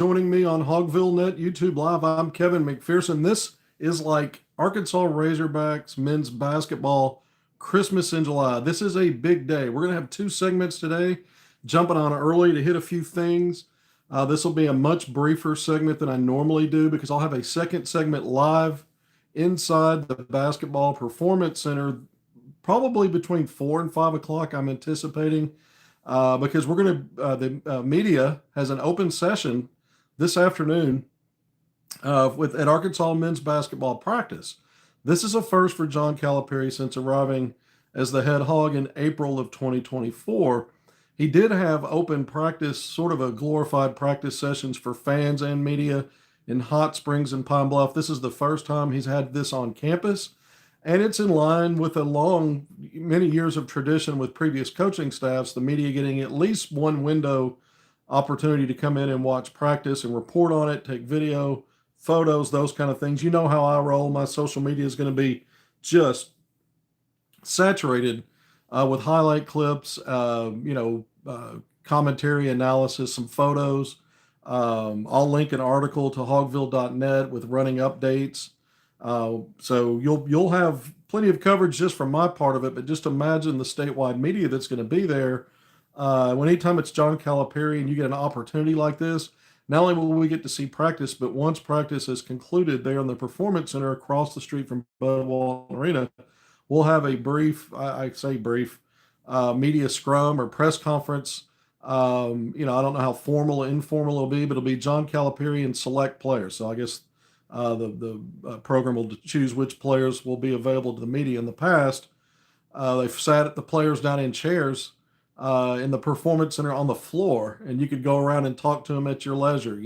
joining me on HogvilleNET YouTube Live. I'm Kevin McPherson. This is like Arkansas Razorbacks men's basketball Christmas in July. This is a big day. We're going to have two segments today, jumping on early to hit a few things. This will be a much briefer segment than I normally do because I'll have a second segment live inside the Basketball Performance Center, probably between 4 and 5 o'clock, I'm anticipating. Because we're going to, the media has an open session this afternoon at Arkansas men's basketball practice. This is a first for John Calipari since arriving as the head hog in April of 2024. He did have open practice, sort of a glorified practice sessions for fans and media in Hot Springs and Pine Bluff. This is the first time he's had this on campus. And it's in line with many years of tradition with previous coaching staffs, the media getting at least one window opportunity to come in and watch practice and report on it, take video, photos, those kind of things. You know how I roll. My social media is going to be just saturated with highlight clips, commentary, analysis, some photos. I'll link an article to hogville.net with running updates. So you'll have plenty of coverage just from my part of it, but just imagine the statewide media that's going to be there. Anytime it's John Calipari and you get an opportunity like this, not only will we get to see practice, but once practice is concluded there in the Performance Center across the street from Bud Walton Arena, we'll have a brief, media scrum or press conference. I don't know how formal or informal it'll be, but it'll be John Calipari and select players. So I guess the program will choose which players will be available to the media. In the past, they've sat the players down in chairs in the Performance Center on the floor, and you could go around and talk to them at your leisure.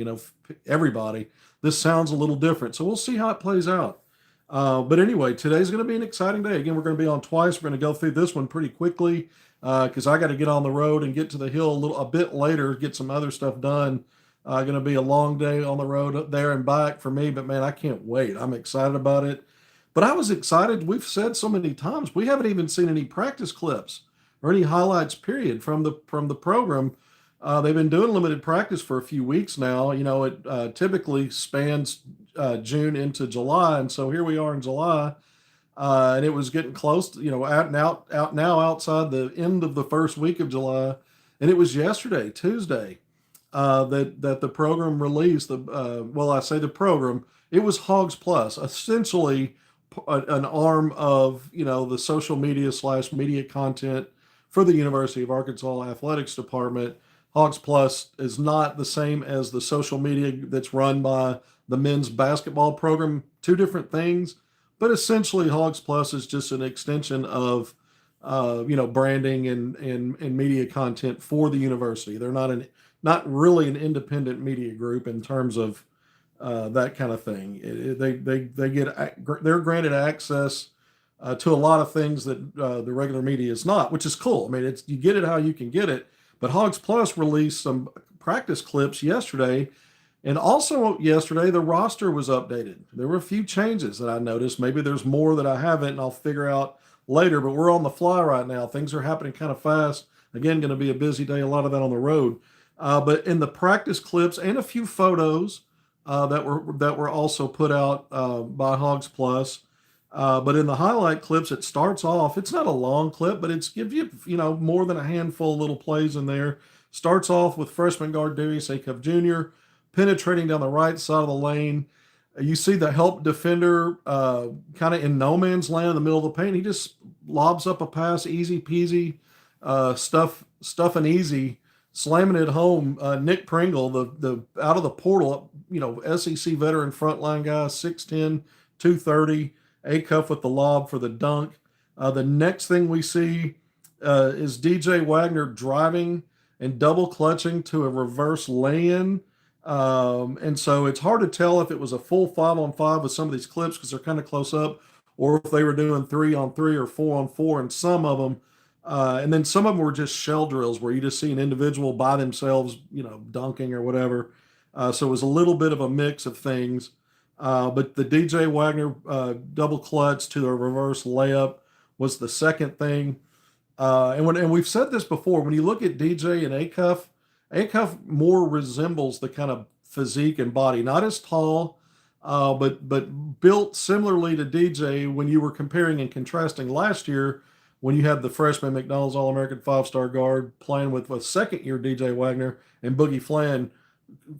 Everybody. This sounds a little different, so we'll see how it plays out. But anyway, today's going to be an exciting day. Again, we're going to be on twice. We're going to go through this one pretty quickly because I got to get on the road and get to the hill a bit later, get some other stuff done. Going to be a long day on the road there and back for me, but man, I can't wait. I'm excited about it. But I was excited. We've said so many times we haven't even seen any practice clips or any highlights, period, from the program. They've been doing limited practice for a few weeks now. It typically spans June into July, and so here we are in July, and it was getting close. Outside the end of the first week of July, and it was yesterday, Tuesday. That the program released. I say the program. It was Hogs Plus, essentially an arm of the social media / media content for the University of Arkansas Athletics Department. Hogs Plus is not the same as the social media that's run by the men's basketball program. Two different things, but essentially Hogs Plus is just an extension of branding and media content for the university. They're not really an independent media group in terms of that kind of thing. They're granted access to a lot of things that the regular media is not, which is cool. I mean, you get it how you can get it. But Hogs Plus released some practice clips yesterday, and also yesterday the roster was updated. There were a few changes that I noticed. Maybe there's more that I haven't, and I'll figure out later. But we're on the fly right now. Things are happening kind of fast. Again, going to be a busy day. A lot of that on the road. But in the practice clips and a few photos that were also put out by Hogs Plus. But in the highlight clips, it starts off. It's not a long clip, but it's gives you more than a handful of little plays in there. Starts off with freshman guard Darius Acuff Jr. penetrating down the right side of the lane. You see the help defender kind of in no man's land in the middle of the paint. He just lobs up a pass, easy peasy, stuff and easy. Slamming it home, Nick Pringle, the out of the portal, SEC veteran frontline guy, 6'10", 230, Acuff with the lob for the dunk. The next thing we see is DJ Wagner driving and double clutching to a reverse lay-in. And so it's hard to tell if it was a full 5-on-5 with some of these clips because they're kind of close up, or if they were doing 3-on-3 or 4-on-4 in some of them. And then some of them were just shell drills where you just see an individual by themselves, dunking or whatever. So it was a little bit of a mix of things. But the DJ Wagner double clutch to a reverse layup was the second thing. And we've said this before, when you look at DJ and Acuff more resembles the kind of physique and body. Not as tall, but built similarly to DJ when you were comparing and contrasting last year when you had the freshman McDonald's All-American five-star guard playing with second-year DJ Wagner and Boogie Flan.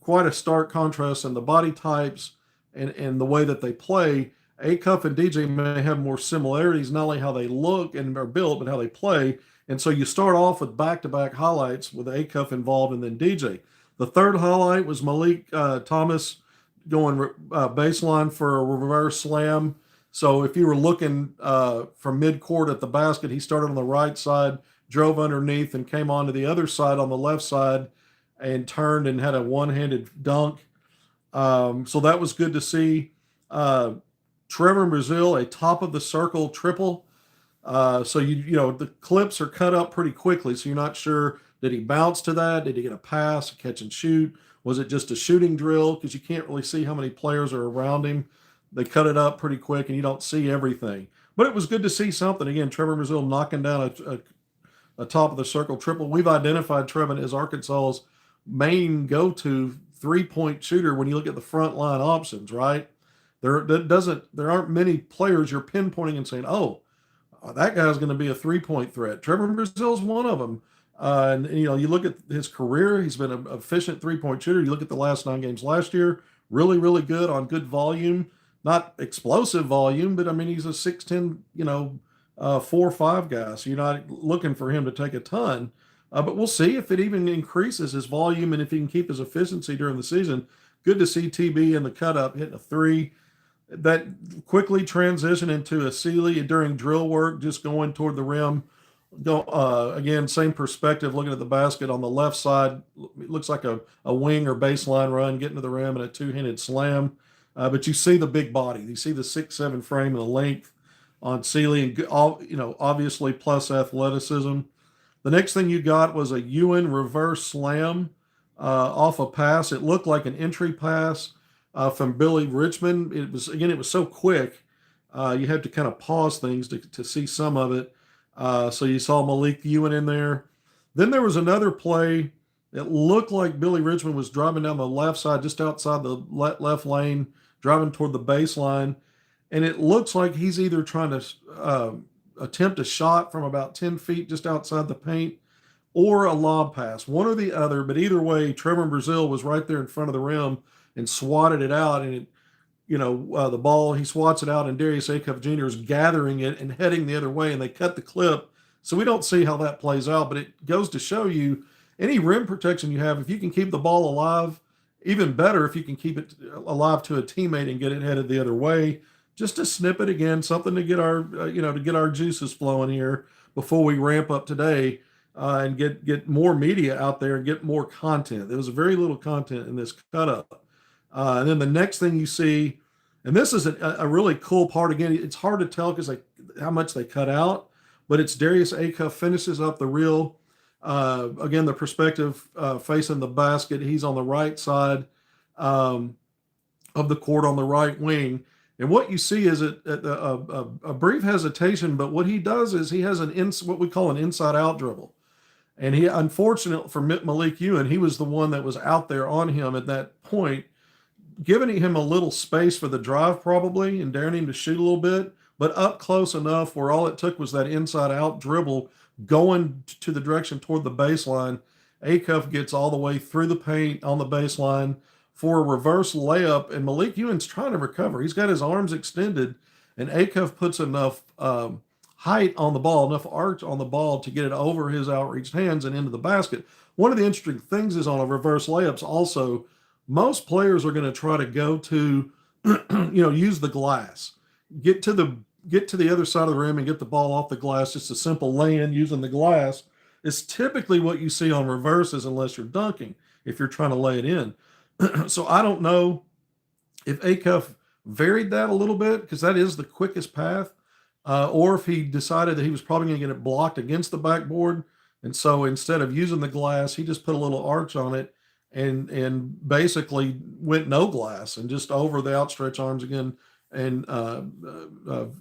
Quite a stark contrast in the body types and the way that they play. Acuff and DJ may have more similarities, not only how they look and are built, but how they play. And so you start off with back-to-back highlights with Acuff involved and then DJ. The third highlight was Malik Thomas going baseline for a reverse slam. So if you were looking from midcourt at the basket, he started on the right side, drove underneath, and came onto the other side on the left side and turned and had a one-handed dunk. So that was good to see. Trevor Brazile, a top of the circle triple. So you know the clips are cut up pretty quickly, so you're not sure, did he bounce to that? Did he get a pass, a catch and shoot? Was it just a shooting drill? Because you can't really see how many players are around him. They cut it up pretty quick, and you don't see everything. But it was good to see something. Again, Trevor Brazile knocking down a top of the circle triple. We've identified Trevor as Arkansas's main go-to three-point shooter when you look at the front line options, right? There aren't many players you're pinpointing and saying, oh, that guy's going to be a three-point threat. Trevor Brazile is one of them. And you know, you look at his career, he's been an efficient three-point shooter. You look at the last 9 games last year, really, really good on good volume, not explosive volume, but I mean, he's a 6'10", 4-5 guy. So you're not looking for him to take a ton. But we'll see if it even increases his volume and if he can keep his efficiency during the season. Good to see TB in the cut up hitting a three. That quickly transitioned into a Sealy during drill work, just going toward the rim. Again, same perspective, looking at the basket on the left side. It looks like a wing or baseline run, getting to the rim and a two-handed slam. But you see the big body. You see the 6'7" frame and the length on Sealy, and obviously plus athleticism. The next thing you got was a Ewan reverse slam off a pass. It looked like an entry pass from Billy Richmond. It was so quick. You had to kind of pause things to see some of it. So you saw Malik Ewan in there. Then there was another play. It looked like Billy Richmond was driving down the left side, just outside the left lane, driving toward the baseline. And it looks like he's either trying to attempt a shot from about 10 feet just outside the paint or a lob pass, one or the other. But either way, Trevor Brazile was right there in front of the rim and swatted it out. And the ball, he swats it out, and Darius Acuff Jr. is gathering it and heading the other way, and they cut the clip. So we don't see how that plays out, but it goes to show you any rim protection you have, if you can keep the ball alive, even better if you can keep it alive to a teammate and get it headed the other way. Just a snippet, again, something to get our juices flowing here before we ramp up today and get more media out there and get more content. There was very little content in this cut up. And then the next thing you see, and this is a really cool part. Again, it's hard to tell because how much they cut out, but it's Darius Acuff finishes up the reel. Again, the perspective facing the basket. He's on the right side of the court on the right wing. And what you see is a brief hesitation, but what he does is he has what we call an inside-out dribble. And he, unfortunately for Malik Ewan, he was the one that was out there on him at that point, giving him a little space for the drive probably and daring him to shoot a little bit, but up close enough where all it took was that inside-out dribble going to the direction toward the baseline. Acuff gets all the way through the paint on the baseline for a reverse layup, and Malik Ewan's trying to recover. He's got his arms extended, and Acuff puts enough height on the ball, enough arch on the ball to get it over his outreached hands and into the basket. One of the interesting things is on a reverse layups also, most players are going to try to go to, use the glass, get to the other side of the rim and get the ball off the glass. Just a simple lay-in using the glass is typically what you see on reverses unless you're dunking, if you're trying to lay it in. So I don't know if Acuff varied that a little bit because that is the quickest path, or if he decided that he was probably going to get it blocked against the backboard. And so instead of using the glass, he just put a little arch on it and basically went no glass and just over the outstretched arms again. And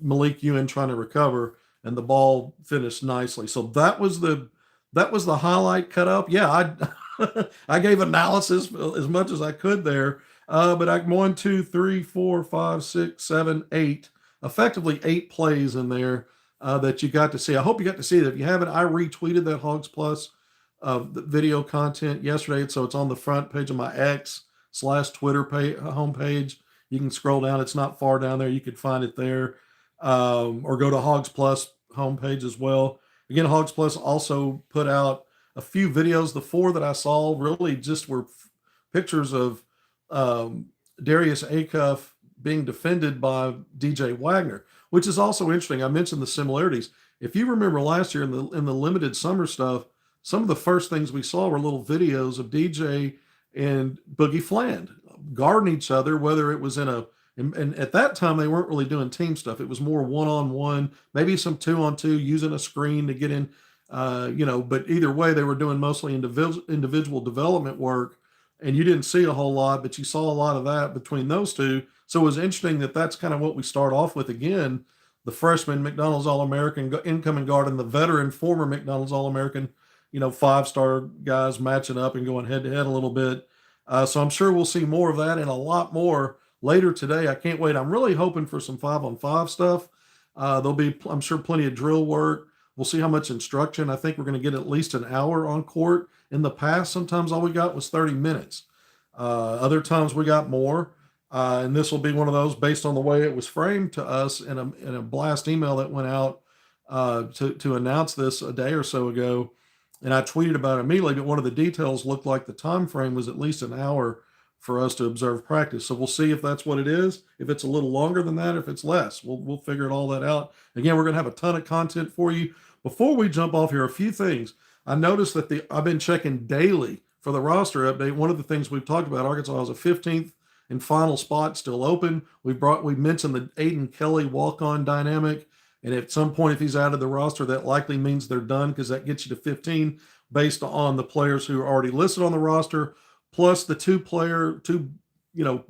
Malik Ewan trying to recover, and the ball finished nicely. So that was the highlight cut up. Yeah, I gave analysis as much as I could there. But I'm 1, 2, 3, 4, 5, 6, 7, 8, effectively 8 plays in there that you got to see. I hope you got to see that. If you haven't, I retweeted that Hogs Plus video content yesterday, so it's on the front page of my X/Twitter homepage. You can scroll down; it's not far down there. You could find it there, or go to Hogs Plus homepage as well. Again, Hogs Plus also put out a few videos. The 4 that I saw really just were pictures of Darius Acuff being defended by DJ Wagner, which is also interesting. I mentioned the similarities. If you remember last year in the limited summer stuff, some of the first things we saw were little videos of DJ and Boogie Fland guarding each other, whether it was and at that time they weren't really doing team stuff. It was more one-on-one, maybe some two-on-two, using a screen to get in, but either way, they were doing mostly individual development work, and you didn't see a whole lot, but you saw a lot of that between those two. So it was interesting that that's kind of what we start off with again, the freshman McDonald's All-American incoming guard and the veteran former McDonald's All-American, 5-star guys matching up and going head-to-head a little bit. So I'm sure we'll see more of that and a lot more later today. I can't wait. I'm really hoping for some 5-on-5 stuff. There'll be, I'm sure, plenty of drill work. We'll see how much instruction. I think we're going to get at least an hour on court. In the past, sometimes all we got was 30 minutes. Other times we got more. And this will be one of those based on the way it was framed to us in a blast email that went out to announce this a day or so ago. And I tweeted about it immediately, but one of the details looked like the time frame was at least an hour for us to observe practice. So we'll see if that's what it is, if it's a little longer than that, if it's less. We'll figure all that out. Again, we're going to have a ton of content for you. Before we jump off here, a few things. I noticed that I've been checking daily for the roster update. One of the things we've talked about, Arkansas has a 15th and final spot still open. We mentioned the Aiden Kelly walk-on dynamic. And at some point, if he's out of the roster, that likely means they're done, because that gets you to 15 based on the players who are already listed on the roster, plus the two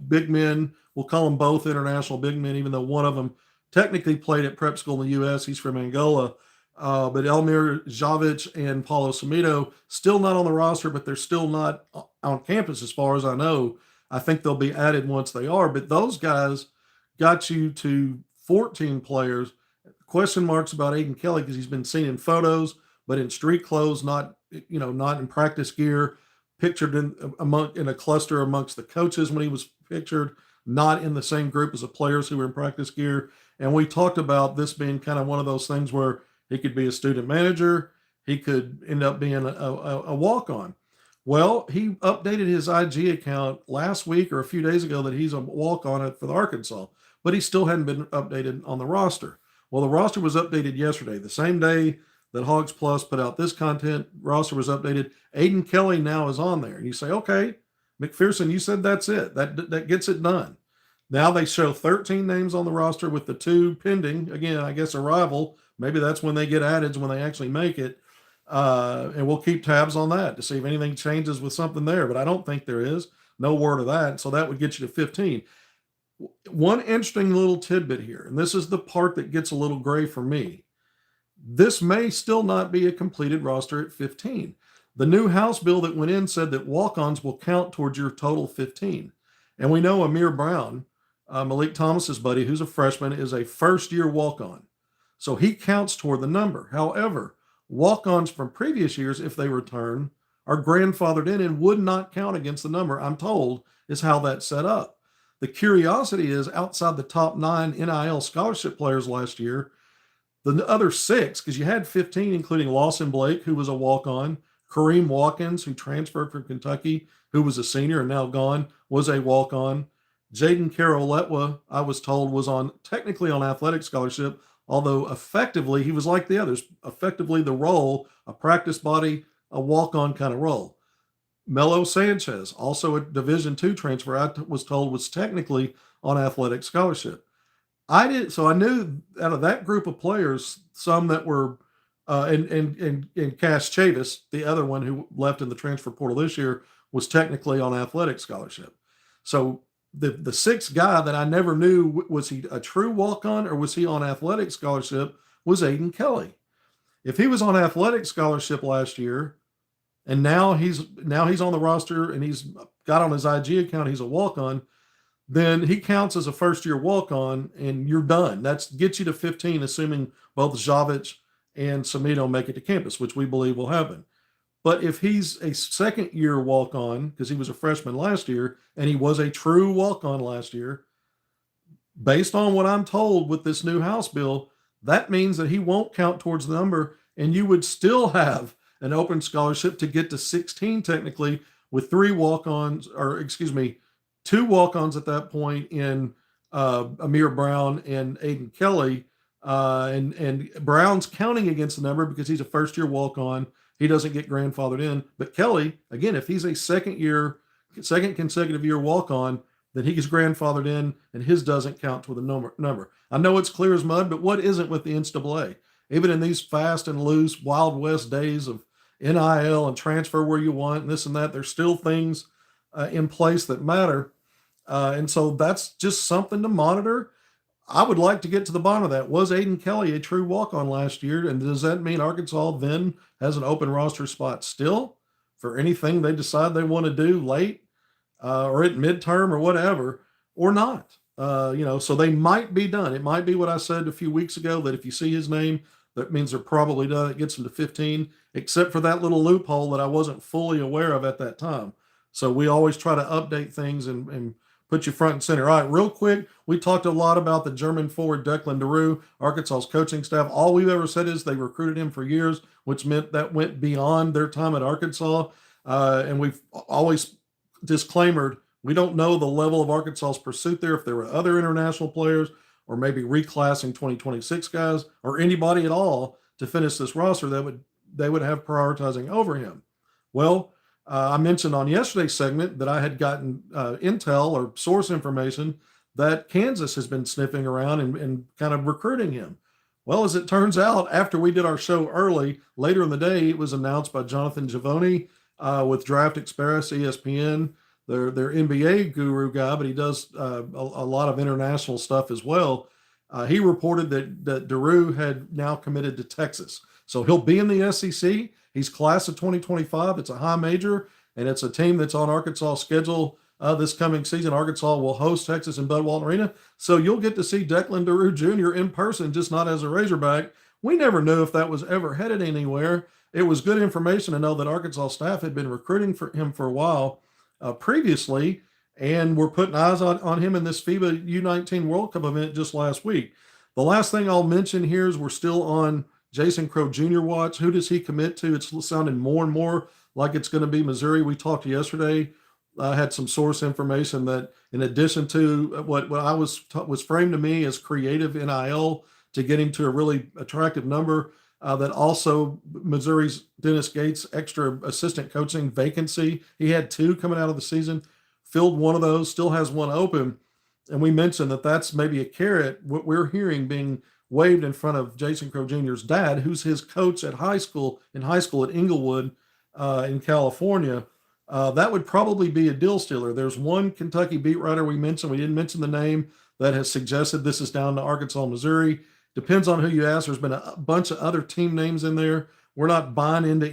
big men. We'll call them both international big men, even though one of them technically played at prep school in the U.S. He's from Angola. But Elmir Javic and Paulo Samido still not on the roster, but they're still not on campus as far as I know. I think they'll be added once they are. But those guys got you to 14 players. Question marks about Aiden Kelly because he's been seen in photos, but in street clothes, not in practice gear, pictured in a cluster amongst the coaches when he was pictured, not in the same group as the players who were in practice gear. And we talked about this being kind of one of those things where he could be a student manager, he could end up being a walk-on. Well, he updated his IG account last week or a few days ago that he's a walk-on for the Arkansas, but he still hadn't been updated on the roster. Well, the roster was updated yesterday, the same day that Hogs Plus put out this content. Roster was updated. Aiden Kelly now is on there. And you say, okay, McPherson, you said that's it. That gets it done. Now they show 13 names on the roster with the 2 pending. Again, I guess arrival. Maybe that's when they get added, when they actually make it. And we'll keep tabs on that to see if anything changes with something there. But I don't think there is. No word of that. So that would get you to 15. One interesting little tidbit here, and this is the part that gets a little gray for me. This may still not be a completed roster at 15. The new House bill that went in said that walk-ons will count towards your total 15. And we know Amir Brown, Malik Thomas's buddy, who's a freshman, is a first-year walk-on. So he counts toward the number. However, walk-ons from previous years, if they return, are grandfathered in and would not count against the number, I'm told, is how that's set up. The curiosity is, outside the top 9 NIL scholarship players last year, the other 6, because you had 15, including Lawson Blake, who was a walk-on, Kareem Watkins, who transferred from Kentucky, who was a senior and now gone, was a walk-on. Jaden Carroll-Letwa, I was told, was technically on athletic scholarship, although effectively he was like the others, effectively the role, a practice body, a walk-on kind of role. Melo Sanchez, also a Division II transfer, I was told was technically on athletic scholarship. I knew out of that group of players, some that were, and Cash Chavis, the other one who left in the transfer portal this year, was technically on athletic scholarship. So the 6th guy that I never knew, was he a true walk-on or was he on athletic scholarship, was Aiden Kelly. If he was on athletic scholarship last year, and now he's on the roster and he's got on his IG account he's a walk on, then he counts as a first year walk on, and you're done. That's gets you to 15, assuming both Javich and Samito make it to campus, which we believe will happen. But if he's a second year walk on, because he was a freshman last year and he was a true walk on last year, based on what I'm told with this new House bill, that means that he won't count towards the number, and you would still have an open scholarship to get to 16 technically, with three walk-ons, or excuse me, two walk-ons at that point in Amir Brown and Aiden Kelly. And Brown's counting against the number because he's a first-year walk-on. He doesn't get grandfathered in. But Kelly, again, if he's a second consecutive year walk-on, then he gets grandfathered in, and his doesn't count toward the number. I know it's clear as mud, but what isn't with the NCAA? Even in these fast and loose Wild West days of NIL and transfer where you want and this and that, there's still things in place that matter. And so that's just something to monitor. I would like to get to the bottom of that. Was Aiden Kelly a true walk-on last year? And does that mean Arkansas then has an open roster spot still for anything they decide they want to do late? Or at midterm or whatever, or not. So they might be done. It might be what I said a few weeks ago, that if you see his name, that means they're probably done. It gets them to 15, except for that little loophole that I wasn't fully aware of at that time. So we always try to update things and put you front and center. All right, real quick, we talked a lot about the German forward Declan DeRue, Arkansas's coaching staff. All we've ever said is they recruited him for years, which meant that went beyond their time at Arkansas. And we've always disclaimered, we don't know the level of Arkansas's pursuit there, if there were other international players or maybe reclassing 2026 guys or anybody at all to finish this roster that they would have prioritizing over him. Well, I mentioned on yesterday's segment that I had gotten intel or source information that Kansas has been sniffing around and kind of recruiting him. Well, as it turns out, after we did our show early, later in the day, it was announced by Jonathan Givony with Draft Express, ESPN, their NBA guru guy, but he does a lot of international stuff as well. He reported that DeRue had now committed to Texas. So he'll be in the SEC. He's class of 2025. It's a high major, and it's a team that's on Arkansas' schedule this coming season. Arkansas will host Texas in Bud Walton Arena. So you'll get to see Declan DeRue Jr. in person, just not as a Razorback. We never knew if that was ever headed anywhere. It was good information to know that Arkansas staff had been recruiting for him for a while previously, and we're putting eyes on him in this FIBA U19 World Cup event just last week. The last thing I'll mention here is we're still on Jason Crow Jr. watch. Who does he commit to? It's sounding more and more like it's going to be Missouri. We talked yesterday. I had some source information that, in addition to what I was framed to me as creative NIL to getting to a really attractive number, that also Missouri's Dennis Gates extra assistant coaching vacancy. He had two coming out of the season, filled one of those, still has one open. And we mentioned that that's maybe a carrot, what we're hearing being waved in front of Jason Crow Jr.'s dad, who's his coach at high school at Inglewood in California. That would probably be a deal stealer. There's one Kentucky beat writer we mentioned, we didn't mention the name, that has suggested this is down to Arkansas, Missouri. Depends on who you ask. There's been a bunch of other team names in there. We're not buying into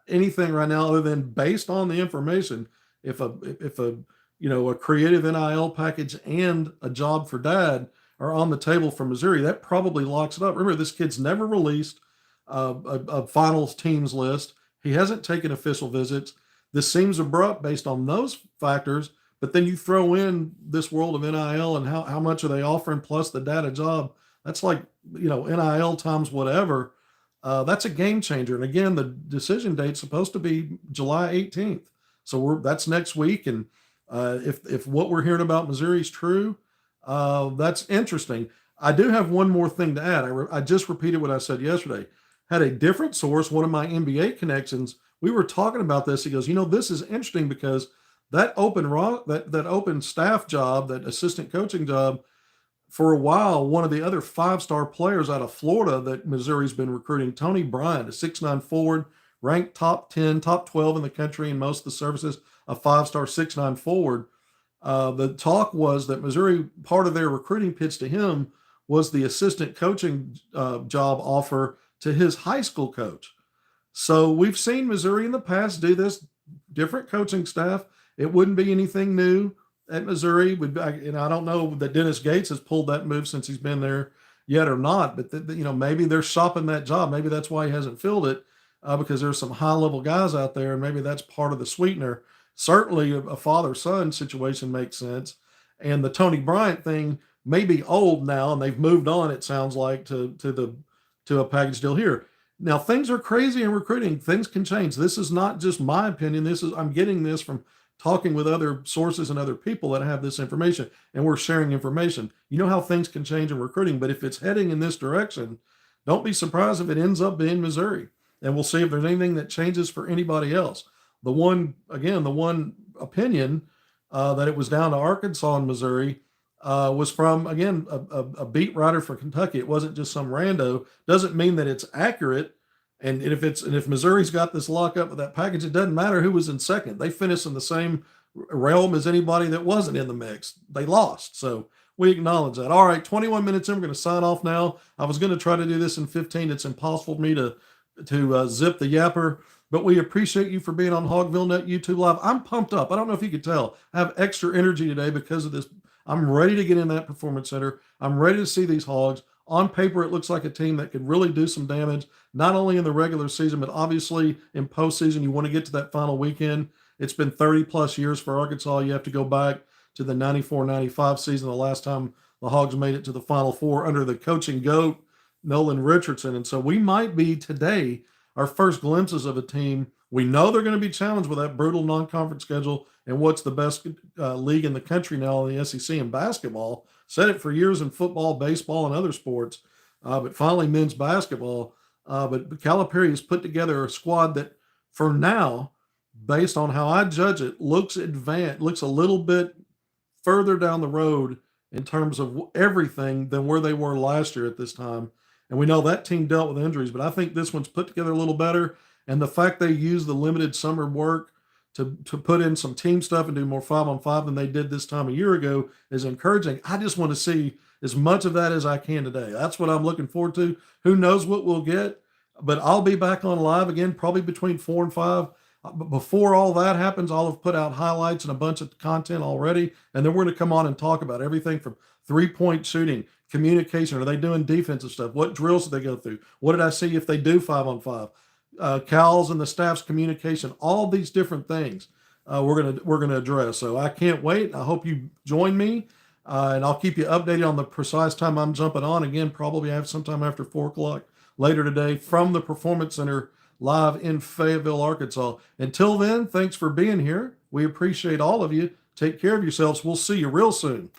anything right now other than based on the information. If a creative NIL package and a job for dad are on the table for Missouri, that probably locks it up. Remember, this kid's never released a finals teams list. He hasn't taken official visits. This seems abrupt based on those factors, but then you throw in this world of NIL and how much are they offering plus the data job. That's like, NIL times whatever. That's a game changer. And again, the decision date's supposed to be July 18th. So that's next week. And if what we're hearing about Missouri is true, that's interesting. I do have one more thing to add. I just repeated what I said yesterday. Had a different source, one of my NBA connections. We were talking about this. He goes, this is interesting because that open staff job, that assistant coaching job, for a while, one of the other five-star players out of Florida that Missouri's been recruiting, Tony Bryant, a 6'9" forward, ranked top 10, top 12 in the country in most of the services, a five-star 6'9" forward. The talk was that Missouri, part of their recruiting pitch to him was the assistant coaching job offer to his high school coach. So we've seen Missouri in the past do this, different coaching staff. It wouldn't be anything new at Missouri. And I don't know that Dennis Gates has pulled that move since he's been there yet or not, but maybe they're shopping that job. Maybe that's why he hasn't filled it, because there's some high level guys out there, and maybe that's part of the sweetener. Certainly, a father son situation makes sense, and the Tony Bryant thing may be old now, and they've moved on. It sounds like to a package deal here. Now things are crazy in recruiting. Things can change. This is not just my opinion. I'm getting this from talking with other sources and other people that have this information, and we're sharing information. You know how things can change in recruiting, but if it's heading in this direction, don't be surprised if it ends up being Missouri. And we'll see if there's anything that changes for anybody else. The one opinion that it was down to Arkansas and Missouri was from, again, a beat writer for Kentucky. It wasn't just some rando. Doesn't mean that it's accurate. And if Missouri's got this lockup with that package, it doesn't matter who was in second. They finished in the same realm as anybody that wasn't in the mix. They lost. So we acknowledge that. All right, 21 minutes in. We're going to sign off now. I was going to try to do this in 15. It's impossible for me to zip the yapper. But we appreciate you for being on HogvilleNET YouTube Live. I'm pumped up. I don't know if you could tell. I have extra energy today because of this. I'm ready to get in that performance center. I'm ready to see these Hogs. On paper, it looks like a team that could really do some damage, not only in the regular season, but obviously in postseason. You want to get to that final weekend. It's been 30 plus years for Arkansas. You have to go back to the 94-95 season, the last time the Hogs made it to the Final Four under the coaching GOAT, Nolan Richardson. And so we might be today our first glimpses of a team. We know they're going to be challenged with that brutal non-conference schedule and what's the best league in the country now in the SEC in basketball. Said it for years in football, baseball, and other sports, but finally men's basketball. But Calipari has put together a squad that, for now, based on how I judge it, looks advanced, looks a little bit further down the road in terms of everything than where they were last year at this time. And we know that team dealt with injuries, but I think this one's put together a little better. And the fact they used the limited summer work to put in some team stuff and do more 5-on-5 than they did this time a year ago is encouraging. I just want to see as much of that as I can today. That's what I'm looking forward to. Who knows what we'll get, but I'll be back on live again, probably between 4 and 5. But before all that happens, I'll have put out highlights and a bunch of content already. And then we're going to come on and talk about everything from 3-point shooting, communication. Are they doing defensive stuff? What drills did they go through? What did I see if they do 5-on-5? Cal's and the staff's communication, all these different things we're gonna address. So I can't wait. I hope you join me, and I'll keep you updated on the precise time I'm jumping on. Again, probably have sometime after 4 o'clock later today from the Performance Center live in Fayetteville, Arkansas. Until then, thanks for being here. We appreciate all of you. Take care of yourselves. We'll see you real soon.